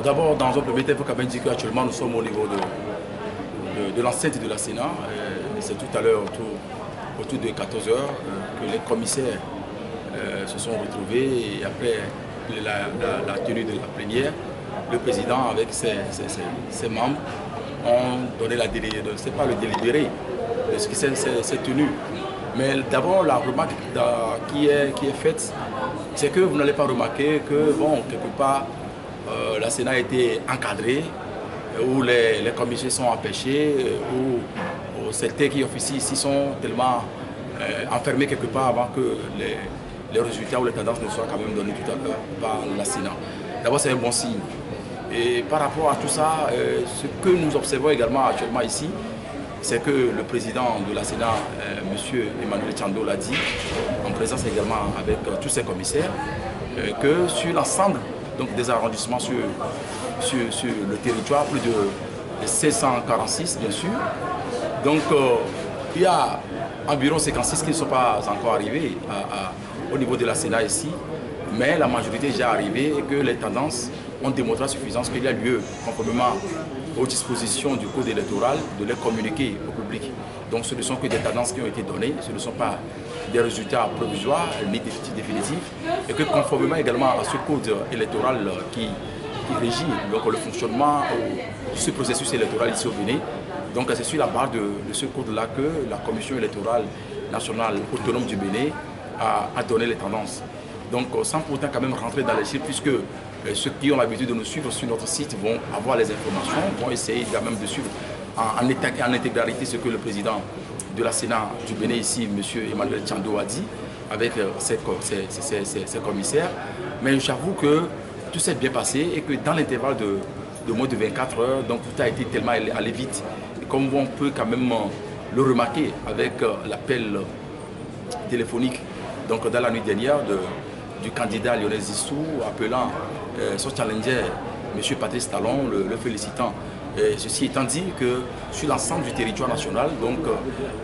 D'abord, dans un premier temps, il faut quand même dire qu'actuellement, nous sommes au niveau de l'enceinte de la Sénat. C'est tout à l'heure, autour de 14 h que les commissaires se sont retrouvés. Et après la tenue de la plénière, le président, avec ses membres, ont donné la délibérée. Ce n'est pas le délibéré de ce qui s'est tenu. Mais d'abord, la remarque qui est faite, c'est que vous n'allez pas remarquer que, bon, quelque part, la Sénat a été encadrée, où les commissaires sont empêchés, où certains qui officient ici sont tellement enfermés quelque part avant que les résultats ou les tendances ne soient quand même donnés tout à l'heure par la Sénat. D'abord, c'est un bon signe. Et par rapport à tout ça, ce que nous observons également actuellement ici, c'est que le président de la Sénat, M. Emmanuel Tchando, l'a dit, en présence également avec tous ses commissaires, que sur l'ensemble des arrondissements sur le territoire, plus de 746 bien sûr. Donc il y a environ 56 qui ne sont pas encore arrivés au niveau de la Sénat ici, mais la majorité est déjà arrivée et que les tendances ont démontré à suffisance qu'il y a lieu, conformément aux dispositions du code électoral, de les communiquer au public. Donc ce ne sont que des tendances qui ont été données, ce ne sont pas des résultats provisoires ni définitifs, et que conformément également à ce code électoral qui régit donc, le fonctionnement de ce processus électoral ici au Bénin, donc c'est sur la base de ce code-là que la Commission électorale nationale autonome du Bénin a donné les tendances. Donc sans pourtant quand même rentrer dans les chiffres, puisque ceux qui ont l'habitude de nous suivre sur notre site vont avoir les informations, vont essayer quand même de suivre en intégralité ce que le président de la Sénat du Bénin ici, M. Emmanuel Tchando, a dit avec ses commissaires. Mais j'avoue que tout s'est bien passé et que dans l'intervalle de moins de 24 heures, donc tout a été tellement allé vite. Et comme on peut quand même le remarquer avec l'appel téléphonique donc dans la nuit dernière du candidat Lionel Zissou appelant son challenger, M. Patrice Talon, le félicitant. Ceci étant dit que sur l'ensemble du territoire national, donc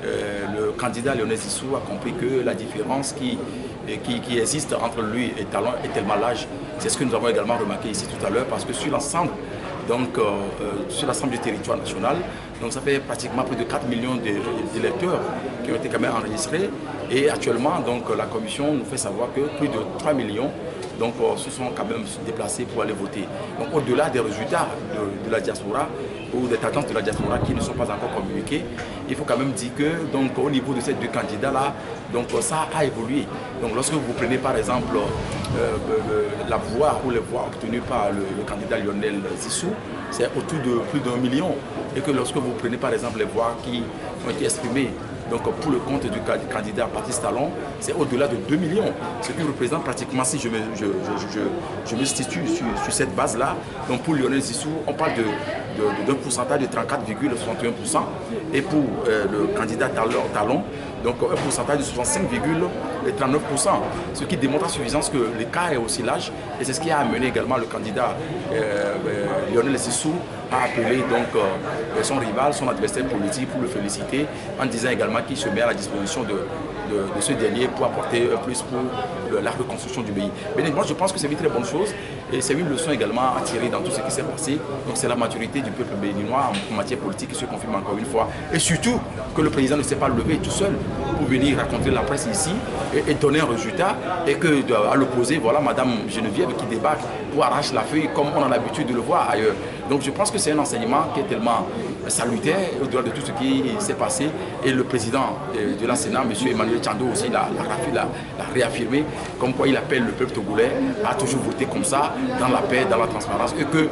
le candidat Lionel Zissou a compris que la différence qui existe entre lui et Talon est tellement large. C'est ce que nous avons également remarqué ici tout à l'heure, parce que sur l'ensemble du territoire national, donc ça fait pratiquement plus de 4 millions d'électeurs qui ont été quand même enregistrés. Et actuellement, donc, la commission nous fait savoir que plus de 3 millions se sont quand même déplacés pour aller voter. Donc au-delà des résultats de la diaspora ou des tendances de la diaspora qui ne sont pas encore communiquées, il faut quand même dire que donc, au niveau de ces deux candidats-là, ça a évolué. Donc lorsque vous prenez par exemple la voix ou les voix obtenues par le candidat Lionel Zissou, c'est autour de plus d'1 million. Et que lorsque vous prenez par exemple les voix qui ont été exprimées donc pour le compte du candidat Patrice Talon, c'est au-delà de 2 millions. Ce qui représente pratiquement, si je me situe sur cette base-là, donc pour Lionel Zissou, on parle d'un pourcentage de 34,61%. Et pour le candidat Talon, donc un pourcentage de 65,39%. Ce qui démontre à suffisance que l'écart est aussi large. Et c'est ce qui a amené également le candidat Lionel Zissou à appeler donc son rival, son adversaire politique pour le féliciter, en disant également qu'il se met à la disposition de ce dernier pour apporter un plus pour la reconstruction du pays. Mais moi je pense que c'est une très bonne chose et c'est une leçon également à tirer dans tout ce qui s'est passé. Donc c'est la maturité du peuple béninois en matière politique qui se confirme encore une fois. Et surtout que le président ne s'est pas levé tout seul pour venir raconter la presse ici et donner un résultat, et qu'à l'opposé, voilà Madame Geneviève qui débarque pour arracher la feuille comme on a l'habitude de le voir ailleurs. Donc je pense que c'est un enseignement qui est tellement salutaire au-delà de tout ce qui s'est passé. Et le président de la Sénat, M. Emmanuel Tchando aussi l'a réaffirmé, comme quoi il appelle le peuple togolais à toujours voter comme ça, dans la paix, dans la transparence, et que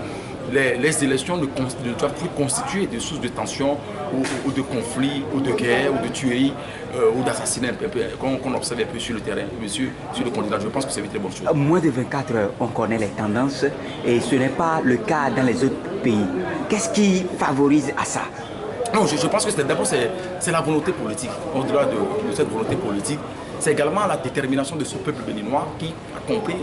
les élections ne doivent plus constituer des sources de tension ou de conflits, ou de guerre, ou de tueries, ou d'assassinats qu'on observe un peu sur le terrain, sur le continent. Je pense que c'est une très bonne chose. Moins de 24 heures, on connaît les tendances et ce n'est pas le cas dans les autres pays. Qu'est-ce qui favorise à ça? Non, je pense que d'abord c'est la volonté politique. Au-delà de cette volonté politique, c'est également la détermination de ce peuple béninois qui a compris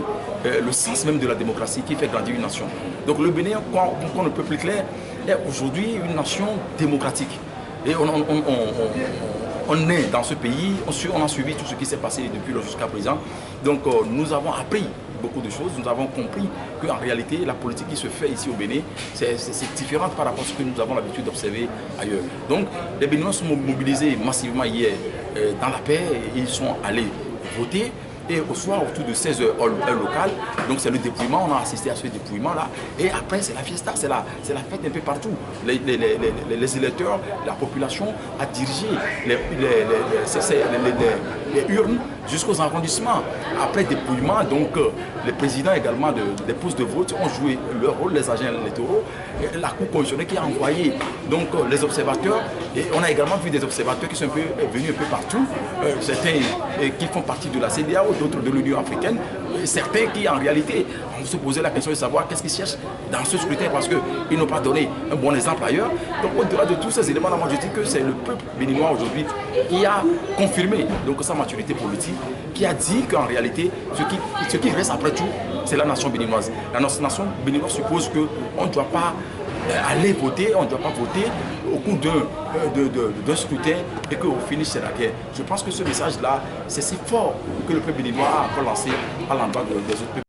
le sens même de la démocratie qui fait grandir une nation. Donc le Bénin, qu'on ne peut plus clair, est aujourd'hui une nation démocratique. Et on est dans ce pays, on a suivi tout ce qui s'est passé depuis jusqu'à présent. Donc nous avons appris beaucoup de choses. Nous avons compris qu'en réalité, la politique qui se fait ici au Bénin, c'est différent par rapport à ce que nous avons l'habitude d'observer ailleurs. Donc, les Béninois sont mobilisés massivement hier dans la paix et ils sont allés voter. Et au soir, autour de 16h heure locale, donc c'est le dépouillement, on a assisté à ce dépouillement-là. Et après, c'est la fiesta, c'est la fête un peu partout. Les électeurs, la population a dirigé les urnes jusqu'aux arrondissements. Après dépouillement, donc les présidents également des postes de vote ont joué leur rôle, les agents électoraux, et la Cour constitutionnelle qui a envoyé donc, les observateurs. Et on a également vu des observateurs qui sont venus un peu partout, certains qui font partie de la CEDEAO, d'autres de l'Union africaine, et certains qui en réalité on se posait la question de savoir qu'est-ce qu'ils cherchent dans ce scrutin parce qu'ils n'ont pas donné un bon exemple ailleurs. Donc au-delà de tous ces éléments-là, moi je dis que c'est le peuple béninois aujourd'hui qui a confirmé donc, sa maturité politique, qui a dit qu'en réalité, ce qui reste après tout, c'est la nation béninoise. La nation béninoise suppose qu'on ne doit pas aller voter, on ne doit pas voter au cours d'un scrutin et qu'au finish c'est la guerre. Je pense que ce message-là, c'est si fort que le peuple béninois a lancé à l'endroit des autres peuples.